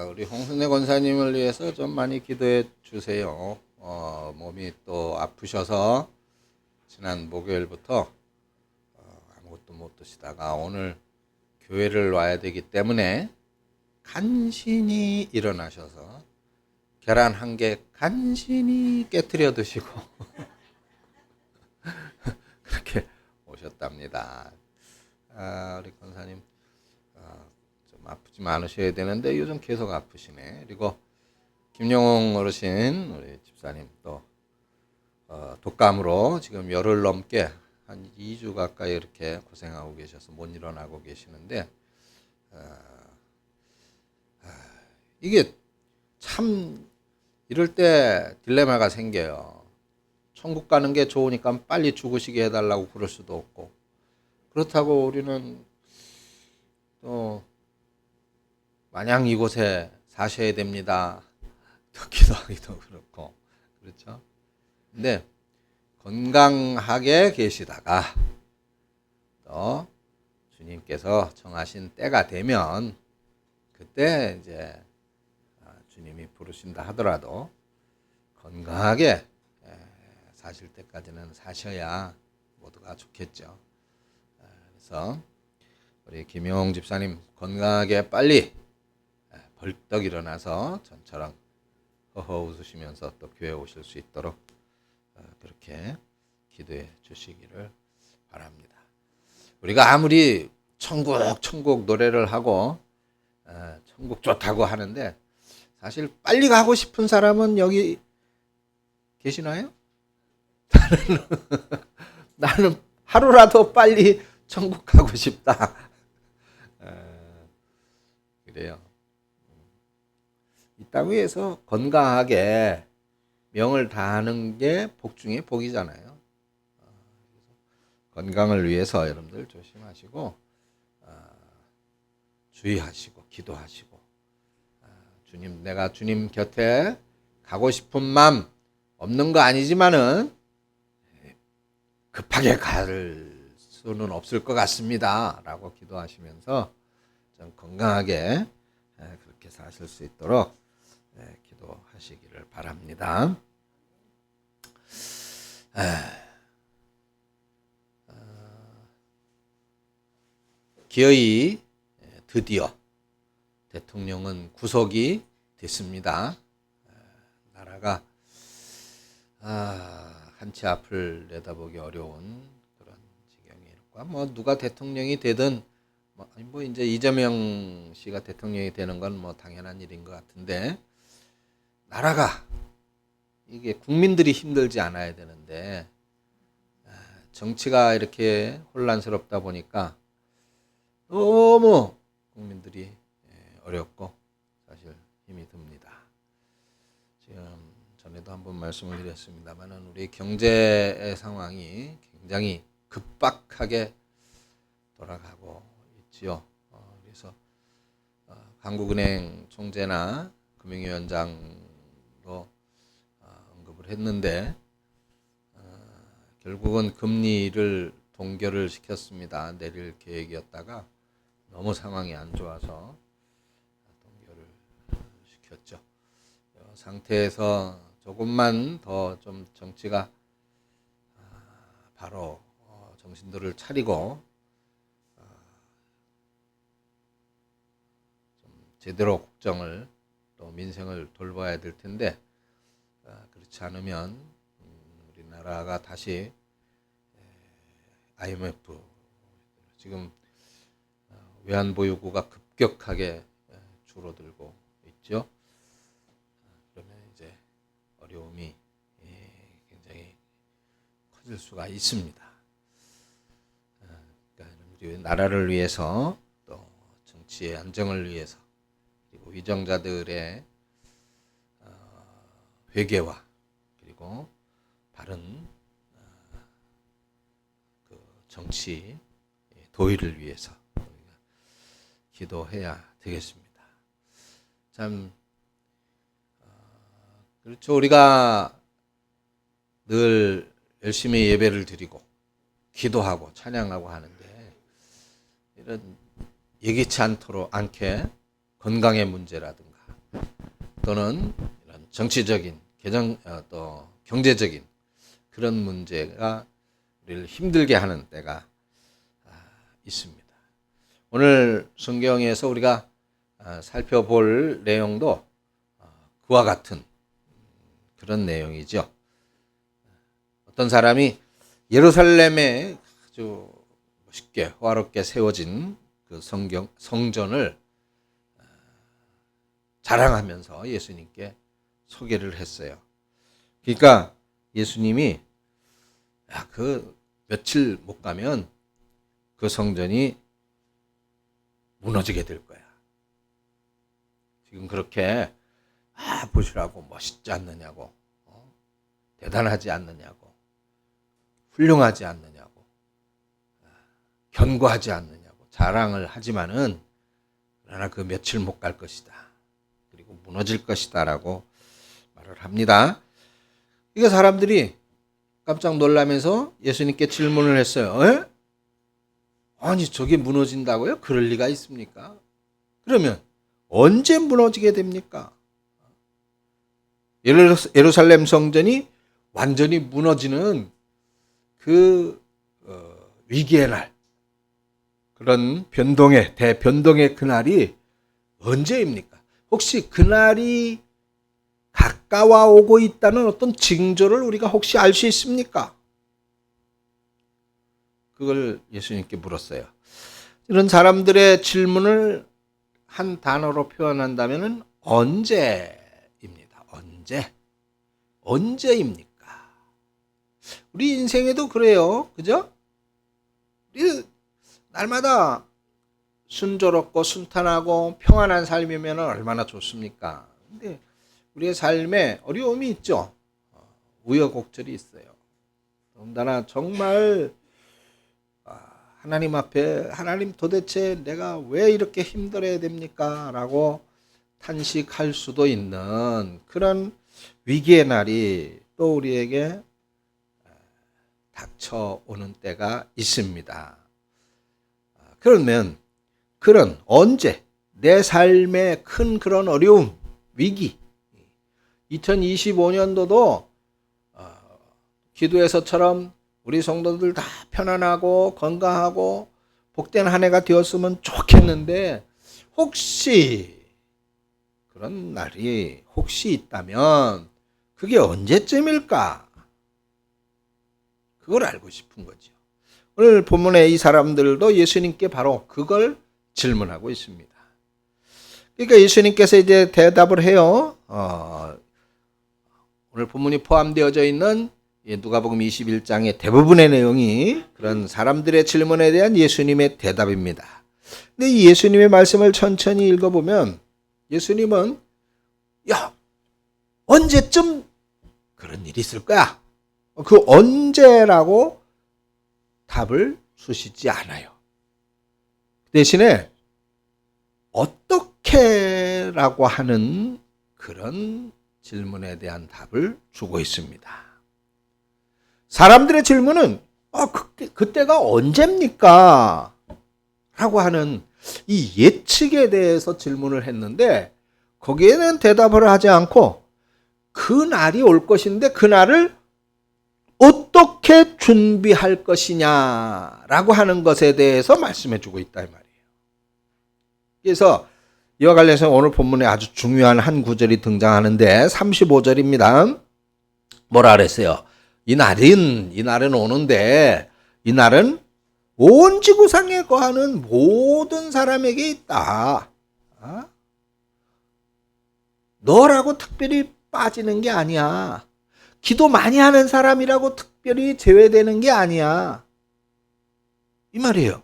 우리 홍순례 권사님을 위해서 좀 많이 기도해 주세요. 몸이 또 아프셔서 지난 목요일부터 아무것도 못 드시다가 오늘 교회를 와야 되기 때문에 간신히 일어나셔서 계란 한 개 간신히 깨트려 드시고 그렇게 오셨답니다. 우리 권사님 좀 아프지 않으셔야 되는데 요즘 계속 아프시네. 그리고 김영웅 어르신 우리 집사님 또 독감으로 지금 열흘 넘게 한 2주 가까이 이렇게 고생하고 계셔서 못 일어나고 계시는데 이게 참 이럴 때 딜레마가 생겨요. 천국 가는 게 좋으니까 빨리 죽으시게 해달라고 그럴 수도 없고, 그렇다고 우리는 또 마냥 이곳에 사셔야 됩니다 또 기도하기도 그렇고 그렇죠. 근데 건강하게 계시다가 또 주님께서 정하신 때가 되면 그때 이제 주님이 부르신다 하더라도 건강하게 사실 때까지는 사셔야 모두가 좋겠죠. 그래서 우리 김용 집사님 건강하게 빨리 벌떡 일어나서 전처럼 허허 웃으시면서 또 교회 오실 수 있도록 그렇게 기도해 주시기를 바랍니다. 우리가 아무리 천국 노래를 하고 천국 좋다고 하는데 사실 빨리 가고 싶은 사람은 여기 계시나요? 나는 하루라도 빨리 천국 가고 싶다. 그래요. 이 땅 위에서 건강하게 명을 다하는 게 복 중에 복이잖아요. 건강을 위해서 여러분들 조심하시고 주의하시고 기도하시고 주님, 내가 주님 곁에 가고 싶은 마음 없는 거 아니지만은 급하게 갈 수는 없을 것 같습니다 라고 기도하시면서 좀 건강하게 그렇게 사실 수 있도록 기도하시기를 바랍니다. 기어이 드디어 대통령은 구속이 됐습니다. 나라가 한치 앞을 내다보기 어려운 그런 지경이니까 뭐 누가 대통령이 되든 뭐 이제 이재명 씨가 대통령이 되는 건 뭐 당연한 일인 것 같은데, 나라가 이게 국민들이 힘들지 않아야 되는데 정치가 이렇게 혼란스럽다 보니까 너무 국민들이 어렵고 사실 힘이 듭니다. 지금 전에도 한번 말씀을 드렸습니다만은 우리 경제의 상황이 굉장히 급박하게 돌아가고 있지요. 그래서 한국은행 총재나 금융위원장도 언급을 했는데 결국은 금리를 동결을 시켰습니다. 내릴 계획이었다가 너무 상황이 안 좋아서 동결을 시켰죠. 이 상태에서 조금만 더 좀 정치가 바로 정신들을 차리고 좀 제대로 국정을 또 민생을 돌봐야 될 텐데 그렇지 않으면 우리나라가 다시 IMF 지금 외환보유고가 급격하게 줄어들고 있죠. 그러면 이제 어려움이 굉장히 커질 수가 있습니다. 그러니까 우리 나라를 위해서 또 정치의 안정을 위해서 그리고 위정자들의 회개와 그리고 바른 그 정치 도의를 위해서 우리가 기도해야 되겠습니다. 참 그렇죠. 우리가 늘 열심히 예배를 드리고 기도하고 찬양하고 하는데 이런 예기치 않게 건강의 문제라든가 또는 이런 정치적인 또 경제적인 그런 문제가 우리를 힘들게 하는 때가 있습니다. 오늘 성경에서 우리가 살펴볼 내용도 그와 같은 그런 내용이죠. 어떤 사람이 예루살렘에 아주 멋있게 화롭게 세워진 그 성전을 자랑하면서 예수님께 소개를 했어요. 그러니까 예수님이 그 며칠 못 가면 그 성전이 무너지게 될 거야. 지금 그렇게 보시라고 멋있지 않느냐고, 대단하지 않느냐고, 훌륭하지 않느냐고, 견고하지 않느냐고 자랑을 하지만은 그러나 그 며칠 못 갈 것이다. 그리고 무너질 것이다라고 말을 합니다. 이거 사람들이 깜짝 놀라면서 예수님께 질문을 했어요. 에? 아니 저게 무너진다고요? 그럴 리가 있습니까? 그러면 언제 무너지게 됩니까? 예루살렘 성전이 완전히 무너지는 그 위기의 날, 그런 대변동의 그날이 언제입니까? 혹시 그날이 가까워 오고 있다는 어떤 징조를 우리가 혹시 알 수 있습니까? 그걸 예수님께 물었어요. 이런 사람들의 질문을 한 단어로 표현한다면 언제입니다. 언제입니까? 우리 인생에도 그래요. 그죠? 우리 날마다 순조롭고 순탄하고 평안한 삶이면 얼마나 좋습니까? 근데 우리의 삶에 어려움이 있죠. 우여곡절이 있어요. 더군다나 정말 하나님 앞에 하나님 도대체 내가 왜 이렇게 힘들어야 됩니까? 라고 탄식할 수도 있는 그런 위기의 날이 또 우리에게 닥쳐오는 때가 있습니다. 그러면 언제 내 삶의 큰 그런 어려움, 위기 2025년도도 기도에서처럼 우리 성도들 다 편안하고 건강하고 복된 한 해가 되었으면 좋겠는데 혹시 그런 날이 혹시 있다면 그게 언제쯤일까? 그걸 알고 싶은 거죠. 오늘 본문의 이 사람들도 예수님께 바로 그걸 질문하고 있습니다. 그러니까 예수님께서 이제 대답을 해요. 오늘 본문이 포함되어져 있는 누가복음 21장의 대부분의 내용이 그런 사람들의 질문에 대한 예수님의 대답입니다. 근데 이 예수님의 말씀을 천천히 읽어보면 예수님은 언제쯤 그런 일이 있을 거야? 그 언제라고 답을 주시지 않아요. 대신에 어떻게라고 하는 그런 질문에 대한 답을 주고 있습니다. 사람들의 질문은 그때가 언제입니까? 라고 하는 이 예측에 대해서 질문을 했는데 거기에는 대답을 하지 않고 그 날이 올 것인데 그 날을 어떻게 준비할 것이냐라고 하는 것에 대해서 말씀해 주고 있다 이 말이에요. 그래서 이와 관련해서 오늘 본문에 아주 중요한 한 구절이 등장하는데 35절입니다. 뭐라 그랬어요? 이 날은 오는데 이 날은 온 지구상에 거하는 모든 사람에게 있다. 너라고 특별히 빠지는 게 아니야. 기도 많이 하는 사람이라고 특별히 제외되는 게 아니야. 이 말이에요.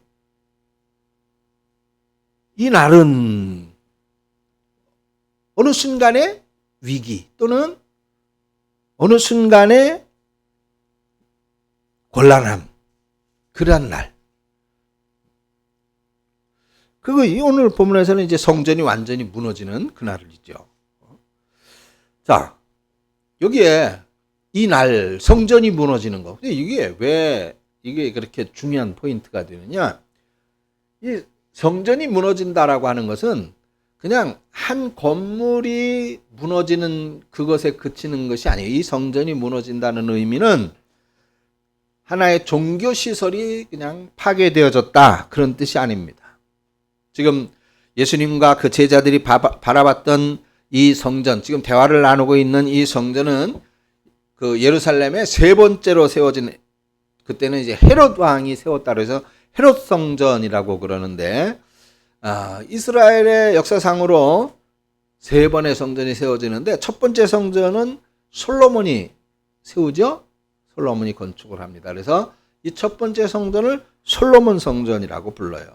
이 날은 어느 순간의 위기 또는 어느 순간의 곤란함, 그러한 날. 그거 오늘 본문에서는 이제 성전이 완전히 무너지는 그날이죠. 자, 여기에 이 날 성전이 무너지는 거. 근데 이게 왜 이게 그렇게 중요한 포인트가 되느냐? 이 성전이 무너진다라고 하는 것은 그냥 한 건물이 무너지는 그것에 그치는 것이 아니에요. 이 성전이 무너진다는 의미는 하나의 종교 시설이 그냥 파괴되어졌다, 그런 뜻이 아닙니다. 지금 예수님과 그 제자들이 바라봤던 이 성전, 지금 대화를 나누고 있는 이 성전은 그 예루살렘의 세 번째로 세워진, 그때는 이제 헤롯 왕이 세웠다 그래서 헤롯 성전이라고 그러는데, 이스라엘의 역사상으로 세 번의 성전이 세워지는데 첫 번째 성전은 솔로몬이 세우죠. 솔로몬이 건축을 합니다. 그래서 이 첫 번째 성전을 솔로몬 성전이라고 불러요.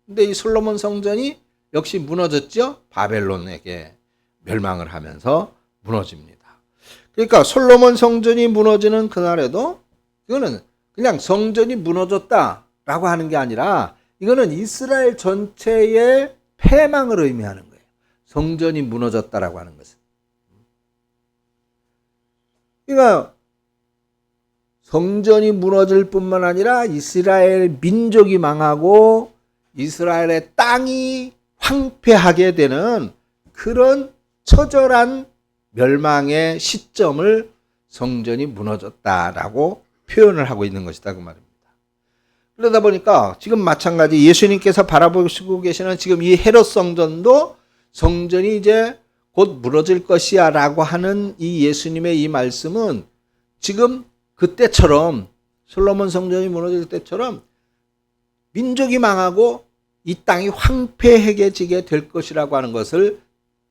근데 이 솔로몬 성전이 역시 무너졌죠. 바벨론에게 멸망을 하면서 무너집니다. 그러니까 솔로몬 성전이 무너지는 그날에도 이거는 그냥 성전이 무너졌다라고 하는 게 아니라 이거는 이스라엘 전체의 패망을 의미하는 거예요. 성전이 무너졌다라고 하는 것은. 그러니까 성전이 무너질 뿐만 아니라 이스라엘 민족이 망하고 이스라엘의 땅이 황폐하게 되는 그런 처절한 멸망의 시점을 성전이 무너졌다라고 표현을 하고 있는 것이다, 그 말입니다. 그러다 보니까 지금 마찬가지 예수님께서 바라보시고 계시는 지금 이 헤롯 성전도 성전이 이제 곧 무너질 것이야 라고 하는 이 예수님의 이 말씀은 지금 그때처럼 솔로몬 성전이 무너질 때처럼 민족이 망하고 이 땅이 황폐해지게 될 것이라고 하는 것을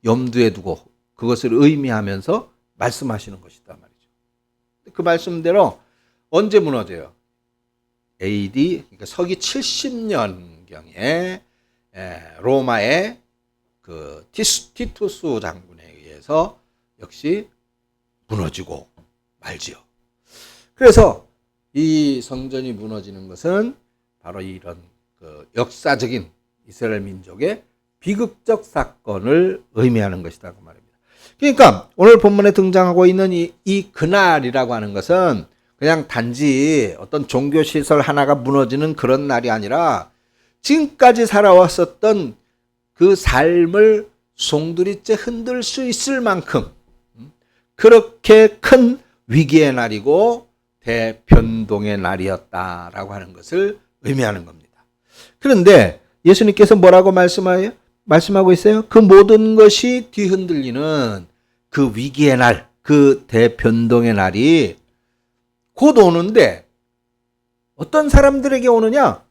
염두에 두고 그것을 의미하면서 말씀하시는 것이다 말이죠. 그 말씀대로 언제 무너져요? AD, 그러니까 서기 70년경에 로마의 그 티투스 장군에 의해서 역시 무너지고 말지요. 그래서 이 성전이 무너지는 것은 바로 이런 그 역사적인 이스라엘 민족의 비극적 사건을 의미하는 것이다, 그 말입니다. 그러니까 오늘 본문에 등장하고 있는 이 그날이라고 하는 것은 그냥 단지 어떤 종교시설 하나가 무너지는 그런 날이 아니라 지금까지 살아왔었던 그 삶을 송두리째 흔들 수 있을 만큼 그렇게 큰 위기의 날이고 대변동의 날이었다라고 하는 것을 의미하는 겁니다. 그런데 예수님께서 뭐라고 말씀하고 있어요? 그 모든 것이 뒤흔들리는 그 위기의 날, 그 대변동의 날이 곧 오는데 어떤 사람들에게 오느냐?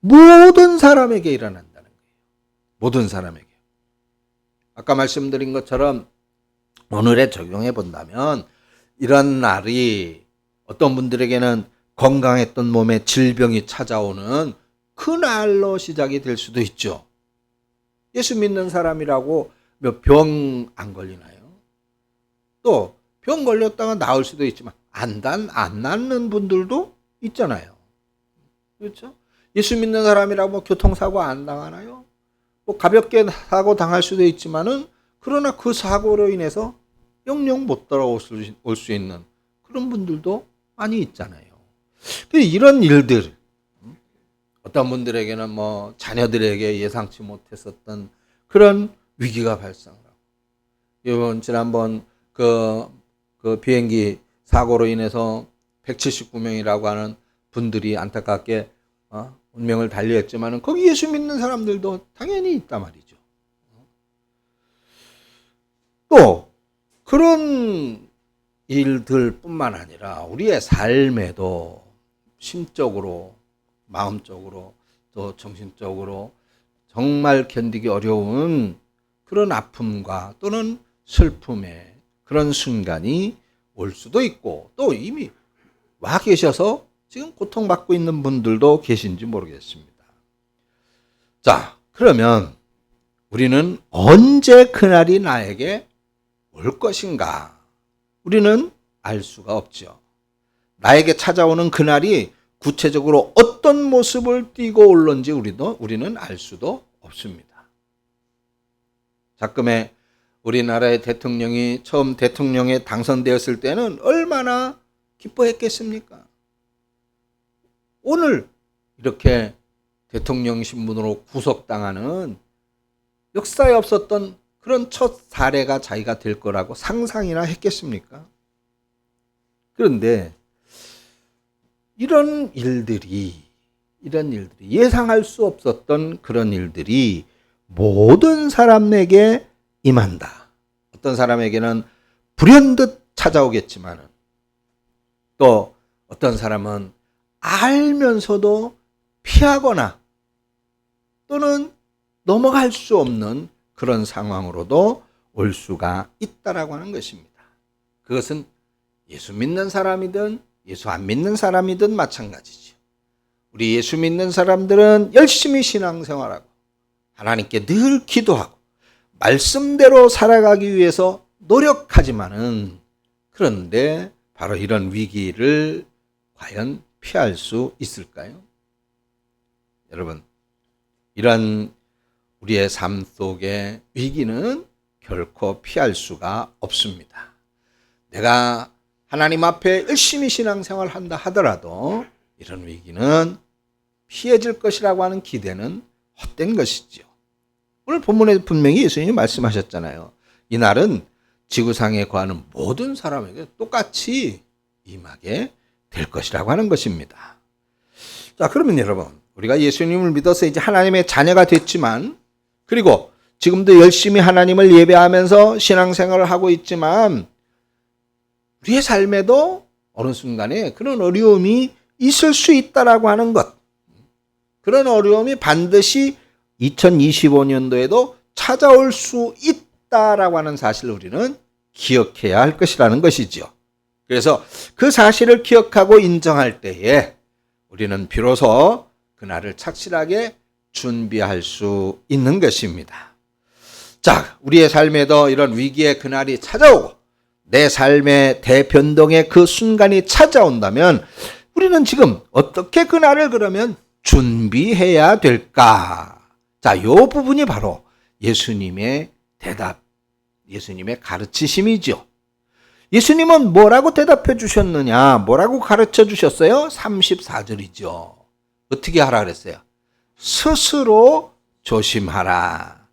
모든 사람에게 일어난다는 거예요. 모든 사람에게. 아까 말씀드린 것처럼 오늘에 적용해 본다면 이런 날이 어떤 분들에게는 건강했던 몸에 질병이 찾아오는 그 날로 시작이 될 수도 있죠. 예수 믿는 사람이라고 몇 병 안 걸리나요? 또 병 걸렸다가 나을 수도 있지만 안 낫는 분들도 있잖아요. 그렇죠? 예수 믿는 사람이라고 뭐 교통사고 안 당하나요? 뭐 가볍게 사고 당할 수도 있지만은 그러나 그 사고로 인해서 영영 못 돌아올 수 있는 그런 분들도 많이 있잖아요. 이런 일들, 어떤 분들에게는 뭐 자녀들에게 예상치 못했었던 그런 위기가 발생하고, 이번 지난번 그 비행기 사고로 인해서 179명이라고 하는 분들이 안타깝게 운명을 달리했지만은 거기 예수 믿는 사람들도 당연히 있단 말이죠. 또 그런 일들뿐만 아니라 우리의 삶에도 심적으로, 마음적으로, 또 정신적으로 정말 견디기 어려운 그런 아픔과 또는 슬픔의 그런 순간이 올 수도 있고, 또 이미 와 계셔서 지금 고통받고 있는 분들도 계신지 모르겠습니다. 자, 그러면 우리는 언제 그날이 나에게 올 것인가? 우리는 알 수가 없죠. 나에게 찾아오는 그날이 구체적으로 어떤 모습을 띠고 올는지 우리는 알 수도 없습니다. 자금에 우리나라의 대통령이 처음 대통령에 당선되었을 때는 얼마나 기뻐했겠습니까? 오늘 이렇게 대통령 신분으로 구속당하는 역사에 없었던 그런 첫 사례가 자기가 될 거라고 상상이나 했겠습니까? 그런데 이런 일들이 예상할 수 없었던 그런 일들이 모든 사람에게 임한다. 어떤 사람에게는 불현듯 찾아오겠지만 또 어떤 사람은 알면서도 피하거나 또는 넘어갈 수 없는 그런 상황으로도 올 수가 있다라고 하는 것입니다. 그것은 예수 믿는 사람이든 예수 안 믿는 사람이든 마찬가지죠. 우리 예수 믿는 사람들은 열심히 신앙생활하고 하나님께 늘 기도하고 말씀대로 살아가기 위해서 노력하지만은 그런데 바로 이런 위기를 과연 피할 수 있을까요? 여러분, 이런 우리의 삶 속의 위기는 결코 피할 수가 없습니다. 내가 하나님 앞에 열심히 신앙생활을 한다 하더라도 이런 위기는 피해질 것이라고 하는 기대는 헛된 것이죠. 오늘 본문에 분명히 예수님이 말씀하셨잖아요. 이날은 지구상에 거하는 모든 사람에게 똑같이 임하게 될 것이라고 하는 것입니다. 자, 그러면 여러분, 우리가 예수님을 믿어서 이제 하나님의 자녀가 됐지만, 그리고 지금도 열심히 하나님을 예배하면서 신앙생활을 하고 있지만 우리의 삶에도 어느 순간에 그런 어려움이 있을 수 있다라고 하는 것, 그런 어려움이 반드시 2025년도에도 찾아올 수 있다라고 하는 사실을 우리는 기억해야 할 것이라는 것이죠. 그래서 그 사실을 기억하고 인정할 때에 우리는 비로소 그날을 착실하게 준비할 수 있는 것입니다. 자, 우리의 삶에도 이런 위기의 그날이 찾아오고 내 삶의 대변동의 그 순간이 찾아온다면 우리는 지금 어떻게 그날을 그러면 준비해야 될까? 자, 이 부분이 바로 예수님의 대답, 예수님의 가르치심이죠. 예수님은 뭐라고 대답해 주셨느냐? 뭐라고 가르쳐 주셨어요? 34절이죠. 어떻게 하라 그랬어요? 스스로 조심하라.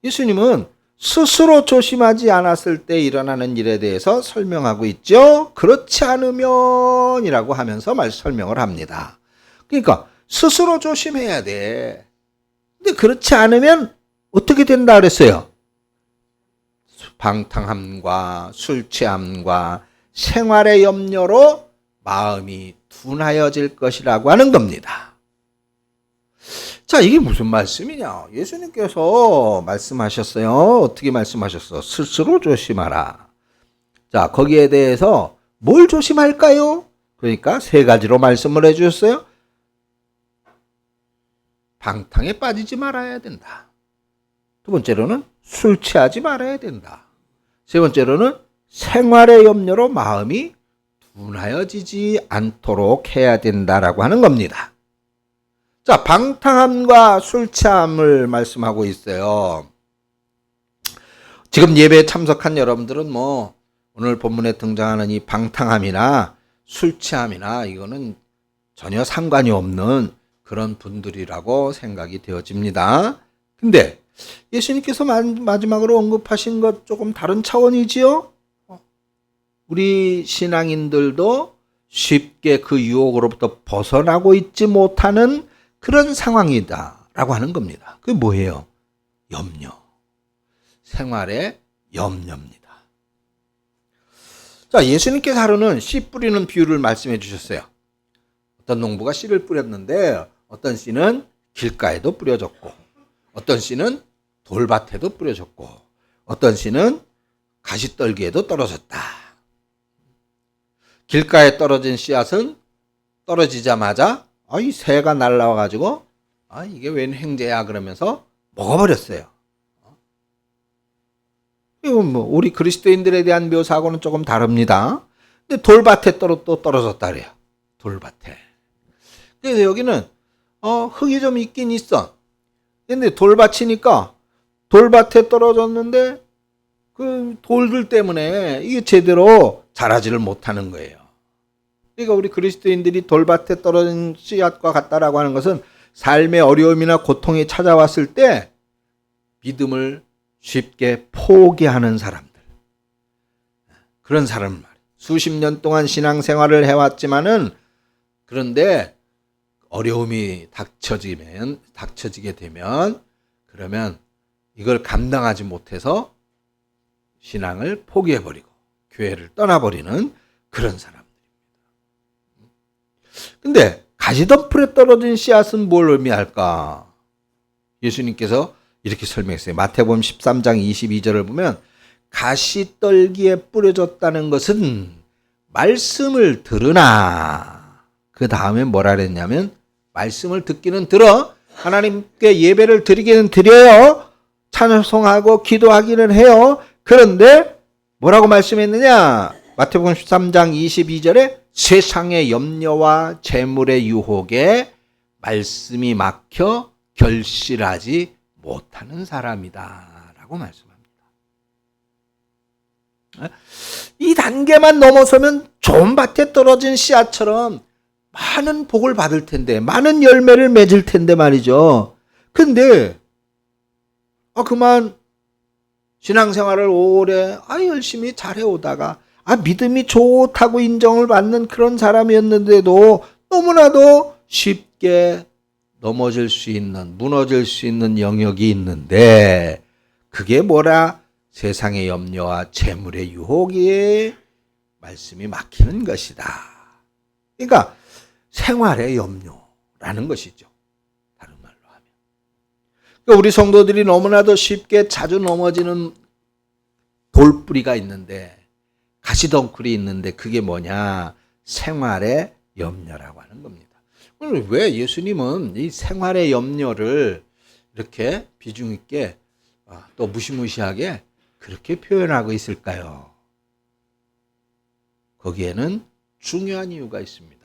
예수님은 스스로 조심하지 않았을 때 일어나는 일에 대해서 설명하고 있죠. 그렇지 않으면이라고 하면서 설명을 합니다. 그러니까 스스로 조심해야 돼. 근데 그렇지 않으면 어떻게 된다 그랬어요? 방탕함과 술 취함과 생활의 염려로 마음이 둔하여질 것이라고 하는 겁니다. 자, 이게 무슨 말씀이냐? 예수님께서 말씀하셨어요. 어떻게 말씀하셨어? 스스로 조심하라. 자, 거기에 대해서 뭘 조심할까요? 그러니까 세 가지로 말씀을 해주셨어요. 방탕에 빠지지 말아야 된다. 두 번째로는 술 취하지 말아야 된다. 세 번째로는 생활의 염려로 마음이 둔하여지지 않도록 해야 된다라고 하는 겁니다. 자, 방탕함과 술 취함을 말씀하고 있어요. 지금 예배에 참석한 여러분들은 뭐 오늘 본문에 등장하는 이 방탕함이나 술 취함이나 이거는 전혀 상관이 없는 그런 분들이라고 생각이 되어집니다. 근데 예수님께서 마지막으로 언급하신 것 조금 다른 차원이지요? 우리 신앙인들도 쉽게 그 유혹으로부터 벗어나고 있지 못하는 그런 상황이다라고 하는 겁니다. 그게 뭐예요? 염려. 생활의 염려입니다. 자, 예수님께서 하루는 씨 뿌리는 비유를 말씀해 주셨어요. 어떤 농부가 씨를 뿌렸는데 어떤 씨는 길가에도 뿌려졌고 어떤 씨는 돌밭에도 뿌려졌고 어떤 씨는 가시떨기에도 떨어졌다. 길가에 떨어진 씨앗은 떨어지자마자 이 새가 날라와가지고 이게 웬 횡재야 그러면서 먹어버렸어요. 이건 뭐 우리 그리스도인들에 대한 묘사하고는 조금 다릅니다. 근데 돌밭에 또 떨어졌다 그래요. 돌밭에. 그래서 여기는 흙이 좀 있긴 있어. 근데 돌밭이니까 돌밭에 떨어졌는데 그 돌들 때문에 이게 제대로 자라지를 못하는 거예요. 그러니까 우리 그리스도인들이 돌밭에 떨어진 씨앗과 같다라고 하는 것은 삶의 어려움이나 고통이 찾아왔을 때 믿음을 쉽게 포기하는 사람들. 그런 사람 말이에요. 수십 년 동안 신앙생활을 해왔지만은 그런데 어려움이 닥쳐지게 되면 그러면 이걸 감당하지 못해서 신앙을 포기해버리고 교회를 떠나버리는 그런 사람들입니다. 근데 가시덤불에 떨어진 씨앗은 뭘 의미할까? 예수님께서 이렇게 설명했어요. 마태복음 13장 22절을 보면 가시떨기에 뿌려졌다는 것은 말씀을 들으나, 그 다음에 뭐라 그랬냐면 말씀을 듣기는 들어, 하나님께 예배를 드리기는 드려요, 찬송하고 기도하기는 해요. 그런데 뭐라고 말씀했느냐? 마태복음 13장 22절에 세상의 염려와 재물의 유혹에 말씀이 막혀 결실하지 못하는 사람이다 라고 말씀합니다. 이 단계만 넘어서면 좋은 밭에 떨어진 씨앗처럼 많은 복을 받을 텐데, 많은 열매를 맺을 텐데 말이죠. 근데 그만 신앙생활을 오래 열심히 잘해오다가 믿음이 좋다고 인정을 받는 그런 사람이었는데도 너무나도 쉽게 무너질 수 있는 영역이 있는데, 그게 뭐라? 세상의 염려와 재물의 유혹에 말씀이 막히는 것이다. 그러니까 생활의 염려라는 것이죠. 다른 말로 하면. 그러니까 우리 성도들이 너무나도 쉽게 자주 넘어지는 돌뿌리가 있는데, 가시덩굴이 있는데, 그게 뭐냐? 생활의 염려라고 하는 겁니다. 왜 예수님은 이 생활의 염려를 이렇게 비중 있게 또 무시무시하게 그렇게 표현하고 있을까요? 거기에는 중요한 이유가 있습니다.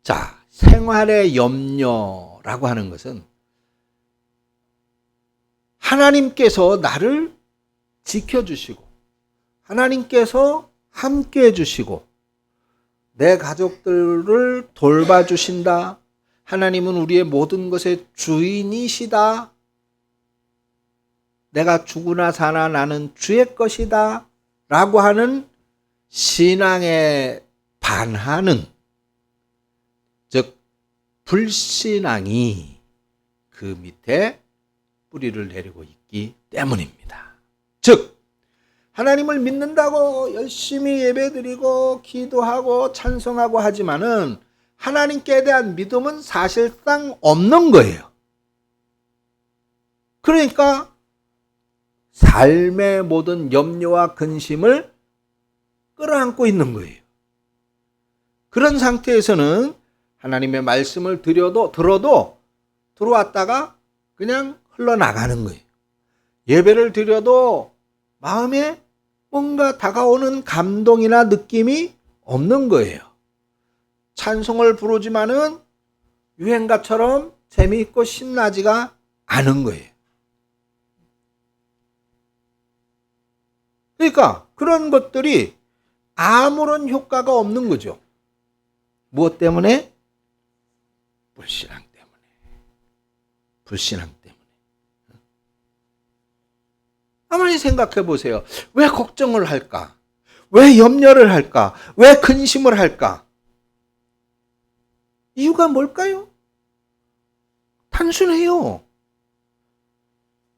자, 생활의 염려라고 하는 것은 하나님께서 나를 지켜주시고, 하나님께서 함께 해주시고, 내 가족들을 돌봐주신다. 하나님은 우리의 모든 것의 주인이시다. 내가 죽으나 사나 나는 주의 것이다 라고 하는 신앙에 반하는, 즉 불신앙이 그 밑에 뿌리를 내리고 있기 때문입니다. 즉 하나님을 믿는다고 열심히 예배드리고 기도하고 찬송하고 하지만은 하나님께 대한 믿음은 사실상 없는 거예요. 그러니까 삶의 모든 염려와 근심을 끌어안고 있는 거예요. 그런 상태에서는 하나님의 말씀을 들어도 들어왔다가 그냥 흘러나가는 거예요. 예배를 드려도 마음에 뭔가 다가오는 감동이나 느낌이 없는 거예요. 찬송을 부르지만은 유행가처럼 재미있고 신나지가 않은 거예요. 그러니까 그런 것들이 아무런 효과가 없는 거죠. 무엇 때문에? 불신앙 때문에. 불신앙 때문에. 가만히 생각해 보세요. 왜 걱정을 할까? 왜 염려를 할까? 왜 근심을 할까? 이유가 뭘까요? 단순해요.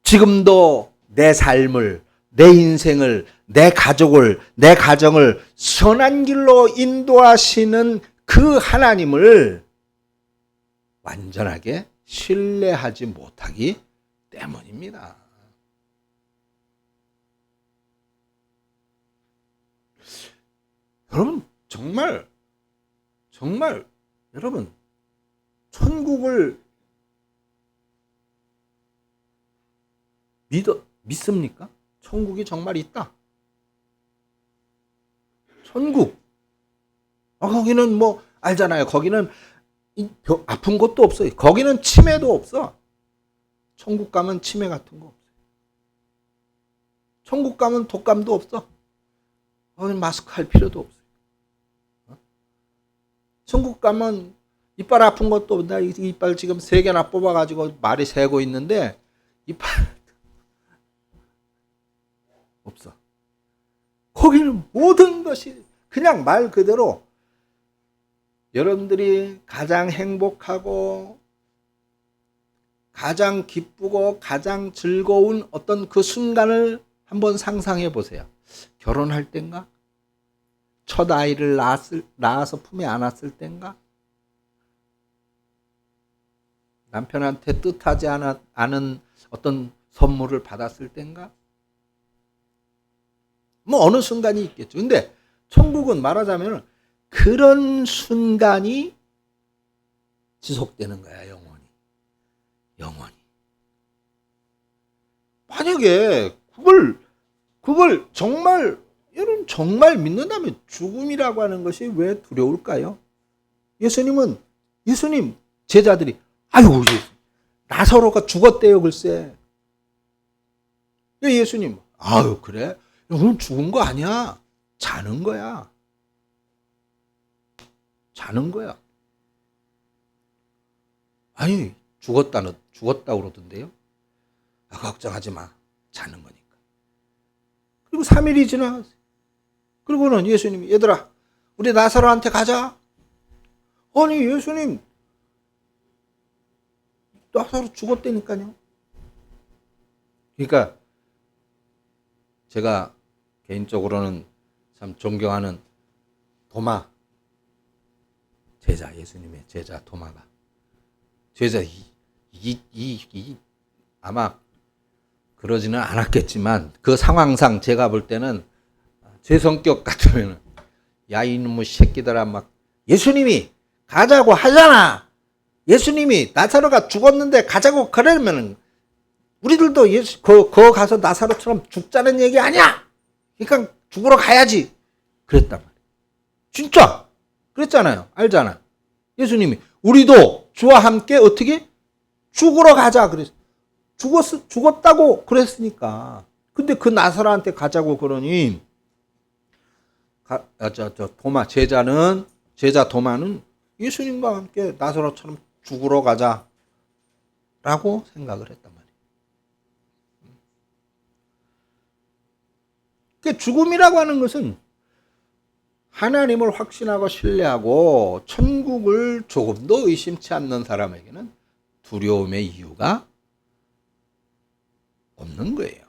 지금도 내 삶을, 내 인생을, 내 가족을, 내 가정을 선한 길로 인도하시는 그 하나님을 완전하게 신뢰하지 못하기 때문입니다. 여러분, 정말 여러분, 천국을 믿습니까? 천국이 정말 있다. 천국. 거기는 뭐 알잖아요. 거기는 아픈 것도 없어요. 거기는 치매도 없어. 천국 가면 치매 같은 거 없어요. 천국 가면 독감도 없어. 거기는 마스크 할 필요도 없어요. 천국 가면 이빨 아픈 것도 없다. 이빨 지금 3개나 뽑아가지고 말이 새고 있는데 이빨 없어. 거기는 모든 것이 그냥 말 그대로 여러분들이 가장 행복하고 가장 기쁘고 가장 즐거운 어떤 그 순간을 한번 상상해 보세요. 결혼할 땐가? 첫 아이를 낳아서 품에 안았을 땐가? 남편한테 뜻하지 않은 어떤 선물을 받았을 땐가? 뭐 어느 순간이 있겠죠. 근데 천국은 말하자면 그런 순간이 지속되는 거야, 영원히. 만약에 그걸 정말 여러분 정말 믿는다면 죽음이라고 하는 것이 왜 두려울까요? 예수님 제자들이 아유 나사로가 죽었대요 글쎄. 예수님 아유 그래? 오늘 죽은 거 아니야. 자는 거야. 아니 죽었다 그러던데요. 걱정하지 마. 자는 거니까. 그리고 3일이 지나 그리고는 예수님이 얘들아 우리 나사로한테 가자. 아니 예수님 나사로 죽었다니까요. 그러니까 제가 개인적으로는 참 존경하는 도마 제자, 예수님의 제자 도마가 제자 아마 그러지는 않았겠지만 그 상황상 제가 볼 때는 제 성격 같으면 야 이놈의 새끼들아 막 예수님이 가자고 하잖아. 예수님이 나사로가 죽었는데 가자고 그러면 우리들도 거 가서 나사로처럼 죽자는 얘기 아니야. 그러니까 죽으러 가야지. 그랬단 말이야. 진짜 그랬잖아요. 알잖아. 예수님이 우리도 주와 함께 어떻게 죽으러 가자 그랬어. 죽었다고 그랬으니까. 근데 그 나사로한테 가자고 그러니 제자 도마는 예수님과 함께 나사로처럼 죽으러 가자라고 생각을 했단 말이에요. 그 죽음이라고 하는 것은 하나님을 확신하고 신뢰하고 천국을 조금도 의심치 않는 사람에게는 두려움의 이유가 없는 거예요.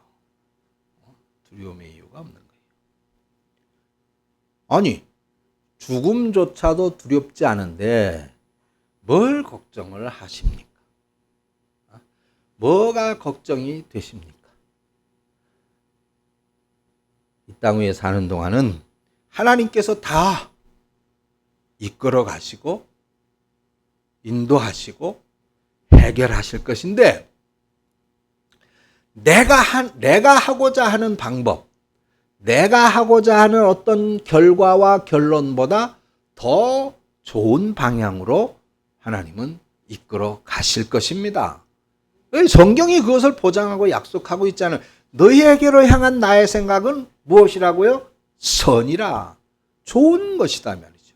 두려움의 이유가 없는 거예요. 아니 죽음조차도 두렵지 않은데 뭘 걱정을 하십니까? 뭐가 걱정이 되십니까? 이 땅 위에 사는 동안은 하나님께서 다 이끌어 가시고 인도하시고 해결하실 것인데 내가 하고자 하는 방법, 내가 하고자 하는 어떤 결과와 결론보다 더 좋은 방향으로 하나님은 이끌어 가실 것입니다. 성경이 그것을 보장하고 약속하고 있잖아요. 너희에게로 향한 나의 생각은 무엇이라고요? 선이라 좋은 것이다 말이죠.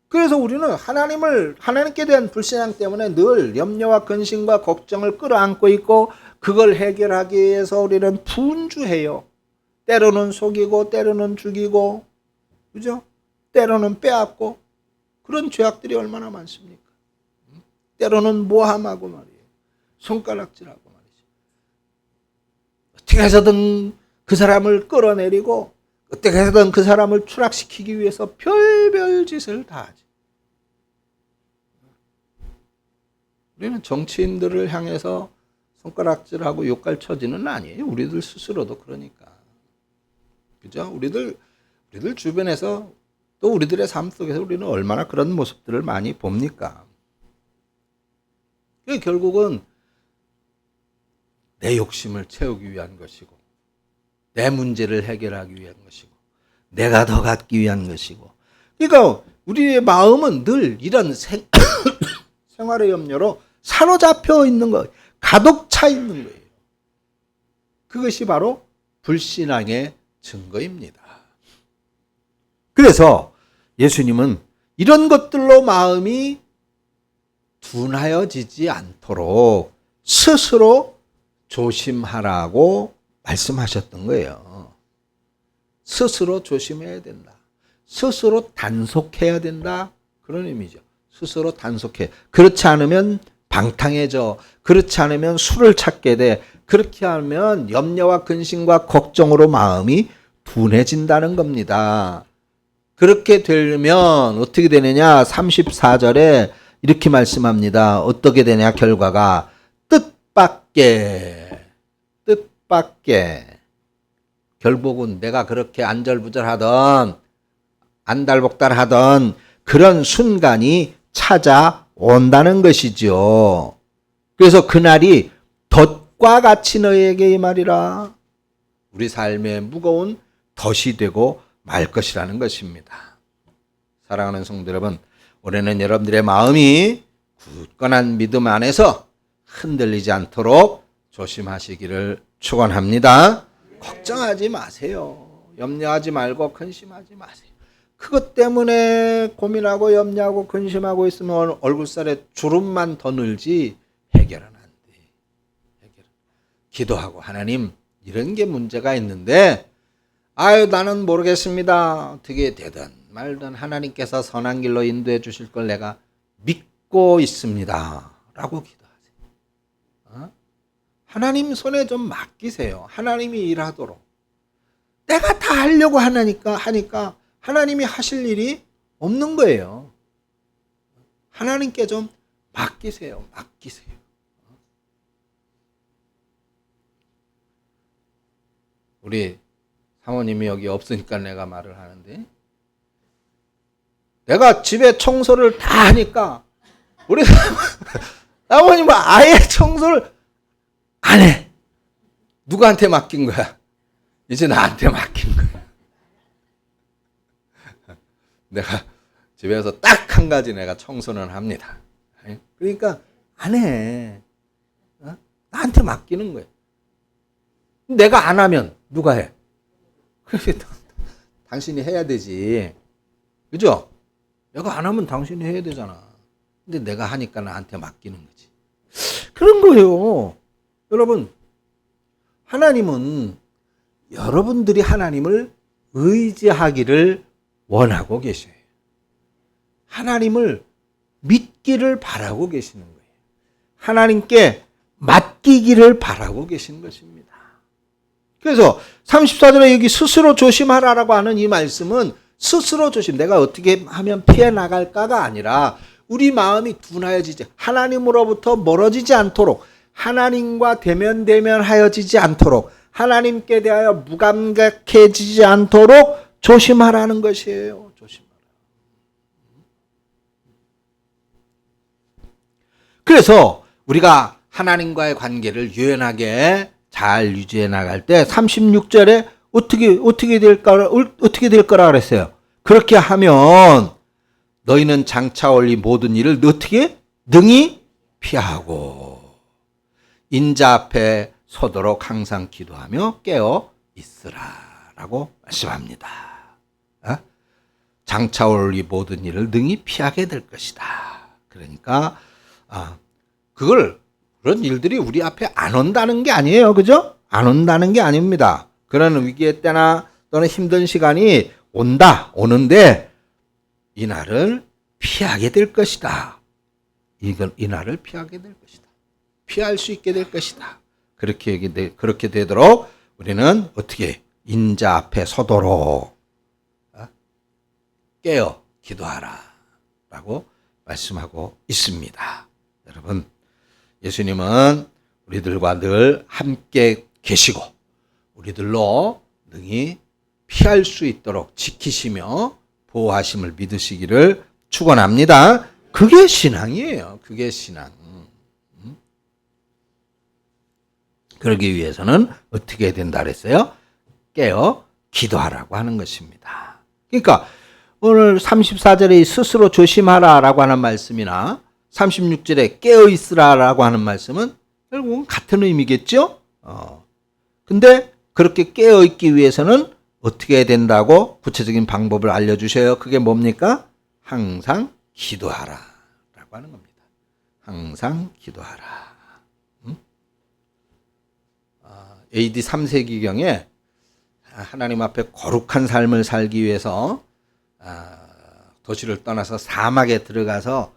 그래서 우리는 하나님께 대한 불신앙 때문에 늘 염려와 근심과 걱정을 끌어안고 있고 그걸 해결하기 위해서 우리는 분주해요. 때로는 속이고 때로는 죽이고 그죠? 때로는 빼앗고 그런 죄악들이 얼마나 많습니까? 때로는 모함하고 말이에요. 손가락질하고 말이죠. 어떻게 해서든 그 사람을 끌어내리고 어떻게 해서든 그 사람을 추락시키기 위해서 별별 짓을 다 하지. 우리는 정치인들을 향해서 손가락질하고 욕갈 처지는 아니에요. 우리들 스스로도 그러니까. 그죠? 우리들 주변에서 또 우리들의 삶 속에서 우리는 얼마나 그런 모습들을 많이 봅니까? 결국은 내 욕심을 채우기 위한 것이고 내 문제를 해결하기 위한 것이고 내가 더 갖기 위한 것이고 그러니까 우리의 마음은 늘 이런 생활의 염려로 사로잡혀 있는 거 가득 차 있는 거예요. 그것이 바로 불신앙의 증거입니다. 그래서 예수님은 이런 것들로 마음이 둔하여지지 않도록 스스로 조심하라고 말씀하셨던 거예요. 스스로 조심해야 된다. 스스로 단속해야 된다. 그런 의미죠. 스스로 단속해. 그렇지 않으면 방탕해져. 그렇지 않으면 술을 찾게 돼. 그렇게 하면 염려와 근심과 걱정으로 마음이 둔해진다는 겁니다. 그렇게 되면 어떻게 되느냐? 34절에 이렇게 말씀합니다. 어떻게 되냐? 결과가 뜻밖에 결국은 내가 그렇게 안절부절하던 안달복달하던 그런 순간이 찾아온다는 것이죠. 그래서 그날이 덫과 같이 너희에게 임하리라. 우리 삶의 무거운 덫이 되고 말 것이라는 것입니다. 사랑하는 성도 여러분, 올해는 여러분들의 마음이 굳건한 믿음 안에서 흔들리지 않도록 조심하시기를 축원합니다. 걱정하지 마세요. 염려하지 말고 근심하지 마세요. 그것 때문에 고민하고 염려하고 근심하고 있으면 얼굴살에 주름만 더 늘지 해결은 안 돼. 기도하고 하나님 이런 게 문제가 있는데 나는 모르겠습니다. 어떻게 되든 말든 하나님께서 선한 길로 인도해 주실 걸 내가 믿고 있습니다. 라고 기도하세요. 하나님 손에 좀 맡기세요. 하나님이 일하도록. 내가 다 하려고 하니까 하나님이 하실 일이 없는 거예요. 하나님께 좀 맡기세요. 우리 사모님이 여기 없으니까 내가 말을 하는데, 내가 집에 청소를 다 하니까 우리 사모님은 아예 청소를 안 해. 누구한테 맡긴 거야? 이제 나한테 맡긴 거야. 내가 집에서 딱 한 가지 내가 청소는 합니다. 그러니까 안 해. 나한테 맡기는 거야. 내가 안 하면 누가 해? 그래서 당신이 해야 되지. 그죠? 내가 안 하면 당신이 해야 되잖아. 근데 내가 하니까 나한테 맡기는 거지. 그런 거예요. 여러분, 하나님은 여러분들이 하나님을 의지하기를 원하고 계셔요. 하나님을 믿기를 바라고 계시는 거예요. 하나님께 맡기기를 바라고 계신 것입니다. 그래서 34절에 여기 스스로 조심하라라고 하는 이 말씀은 스스로 조심, 내가 어떻게 하면 피해 나갈까가 아니라 우리 마음이 둔하여지지, 하나님으로부터 멀어지지 않도록, 하나님과 대면하여지지 않도록, 하나님께 대하여 무감각해지지 않도록 조심하라는 것이에요. 조심하라. 그래서 우리가 하나님과의 관계를 유연하게 잘 유지해 나갈 때 36절에 어떻게 될 거라 그랬어요. 그렇게 하면 너희는 장차 올리 모든 일을 어떻게 능히 피하고 인자 앞에 서도록 항상 기도하며 깨어 있으라라고 말씀합니다. 장차 올리 모든 일을 능히 피하게 될 것이다. 그러니까 그런 일들이 우리 앞에 안 온다는 게 아니에요. 그죠? 안 온다는 게 아닙니다. 그런 위기의 때나 또는 힘든 시간이 오는데 이 날을 피하게 될 것이다. 이 날을 피하게 될 것이다. 피할 수 있게 될 것이다. 그렇게 되도록 우리는 어떻게 인자 앞에 서도록 깨어 기도하라 라고 말씀하고 있습니다. 여러분, 예수님은 우리들과 늘 함께 계시고 우리들로 능히 피할 수 있도록 지키시며 보호하심을 믿으시기를 축원합니다. 그게 신앙이에요. 그게 신앙. 그러기 위해서는 어떻게 해야 된다 그랬어요? 깨어 기도하라고 하는 것입니다. 그러니까 오늘 34절에 스스로 조심하라라고 하는 말씀이나 36절에 깨어 있으라라고 하는 말씀은 결국은 같은 의미겠죠? 근데 그렇게 깨어 있기 위해서는 어떻게 해야 된다고 구체적인 방법을 알려주셔요. 그게 뭡니까? 항상 기도하라라고 하는 겁니다. 항상 기도하라. AD 3세기경에 하나님 앞에 거룩한 삶을 살기 위해서 도시를 떠나서 사막에 들어가서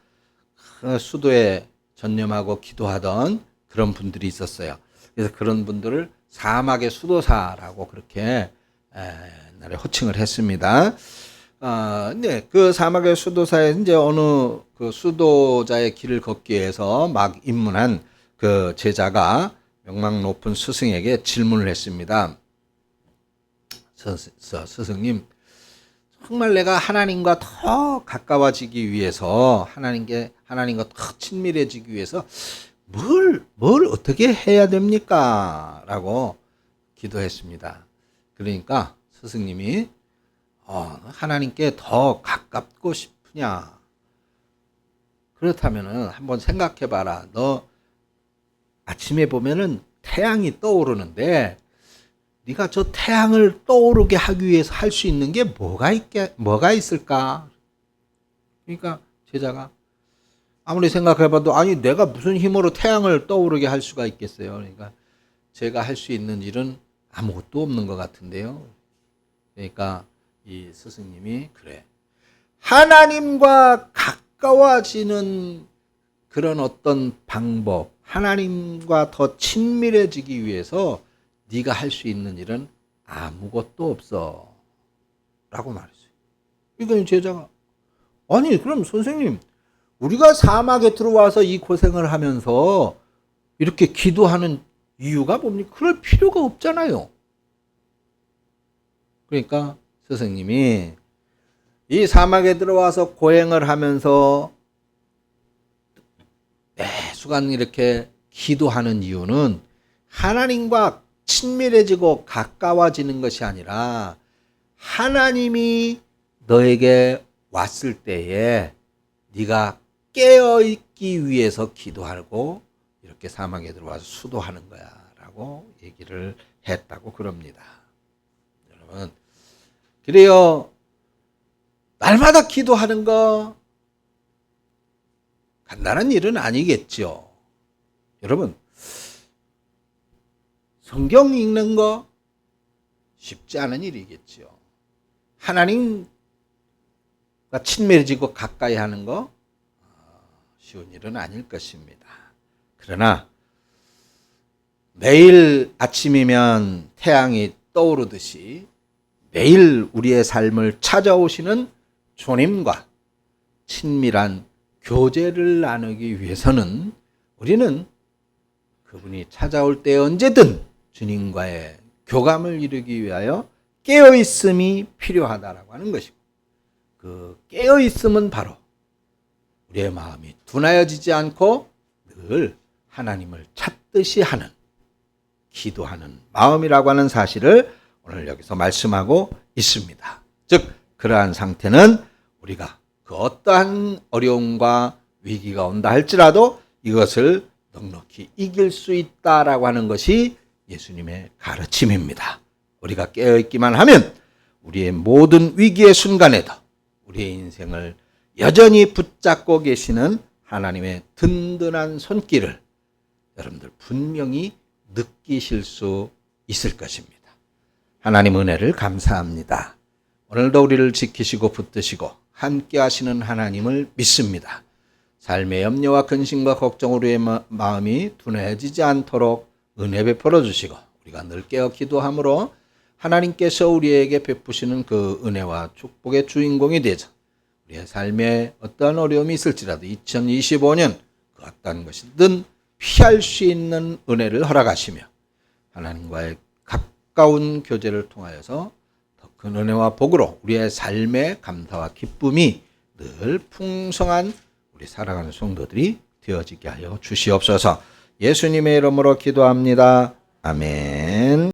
그 수도에 전념하고 기도하던 그런 분들이 있었어요. 그래서 그런 분들을 사막의 수도사라고 그렇게 옛날에 호칭을 했습니다. 네, 그 사막의 수도사에 이제 어느 그 수도자의 길을 걷기 위해서 막 입문한 그 제자가 명망 높은 스승에게 질문을 했습니다. 스승님, 정말 내가 하나님과 더 가까워지기 위해서 하나님과 더 친밀해지기 위해서 뭘 어떻게 해야 됩니까? 라고 기도했습니다. 그러니까 스승님이 하나님께 더 가깝고 싶으냐? 그렇다면은 한번 생각해 봐라. 너 아침에 보면은 태양이 떠오르는데 네가 저 태양을 떠오르게 하기 위해서 할 수 있는 게 뭐가 있을까? 그러니까 제자가 아무리 생각해봐도 아니 내가 무슨 힘으로 태양을 떠오르게 할 수가 있겠어요. 그러니까 제가 할 수 있는 일은 아무것도 없는 것 같은데요. 그러니까 이 스승님이 그래, 하나님과 가까워지는 그런 어떤 방법, 하나님과 더 친밀해지기 위해서 네가 할 수 있는 일은 아무것도 없어 라고 말했어요. 그러니까 제자가 아니 그럼 선생님, 우리가 사막에 들어와서 이 고생을 하면서 이렇게 기도하는 이유가 뭡니까? 그럴 필요가 없잖아요. 그러니까 스승님이 이 사막에 들어와서 고행을 하면서 매순간 이렇게 기도하는 이유는 하나님과 친밀해지고 가까워지는 것이 아니라 하나님이 너에게 왔을 때에 네가 깨어있기 위해서 기도하고 이렇게 사막에 들어와서 수도하는 거야 라고 얘기를 했다고 그럽니다. 여러분, 그래요, 날마다 기도하는 거 간단한 일은 아니겠죠. 여러분, 성경 읽는 거 쉽지 않은 일이겠죠. 하나님과 친밀해지고 가까이 하는 거 쉬운 일은 아닐 것입니다. 그러나 매일 아침이면 태양이 떠오르듯이 매일 우리의 삶을 찾아오시는 주님과 친밀한 교제를 나누기 위해서는 우리는 그분이 찾아올 때 언제든 주님과의 교감을 이루기 위하여 깨어있음이 필요하다라고 하는 것이고, 그 깨어있음은 바로 우리의 마음이 둔하여지지 않고 늘 하나님을 찾듯이 하는, 기도하는 마음이라고 하는 사실을 오늘 여기서 말씀하고 있습니다. 즉 그러한 상태는 우리가 그 어떠한 어려움과 위기가 온다 할지라도 이것을 넉넉히 이길 수 있다라고 하는 것이 예수님의 가르침입니다. 우리가 깨어있기만 하면 우리의 모든 위기의 순간에도 우리의 인생을 여전히 붙잡고 계시는 하나님의 든든한 손길을 여러분들 분명히 느끼실 수 있을 것입니다. 하나님 은혜를 감사합니다. 오늘도 우리를 지키시고 붙드시고 함께 하시는 하나님을 믿습니다. 삶의 염려와 근심과 걱정 우리의 마음이 둔해지지 않도록 은혜 베풀어 주시고 우리가 늘 깨어 기도함으로 하나님께서 우리에게 베푸시는 그 은혜와 축복의 주인공이 되자 우리의 삶에 어떠한 어려움이 있을지라도 2025년 그 어떠한 것이든 피할 수 있는 은혜를 허락하시며 하나님과의 가까운 교제를 통하여서 더 큰 은혜와 복으로 우리의 삶의 감사와 기쁨이 늘 풍성한 우리 살아가는 성도들이 되어지게 하여 주시옵소서. 예수님의 이름으로 기도합니다. 아멘.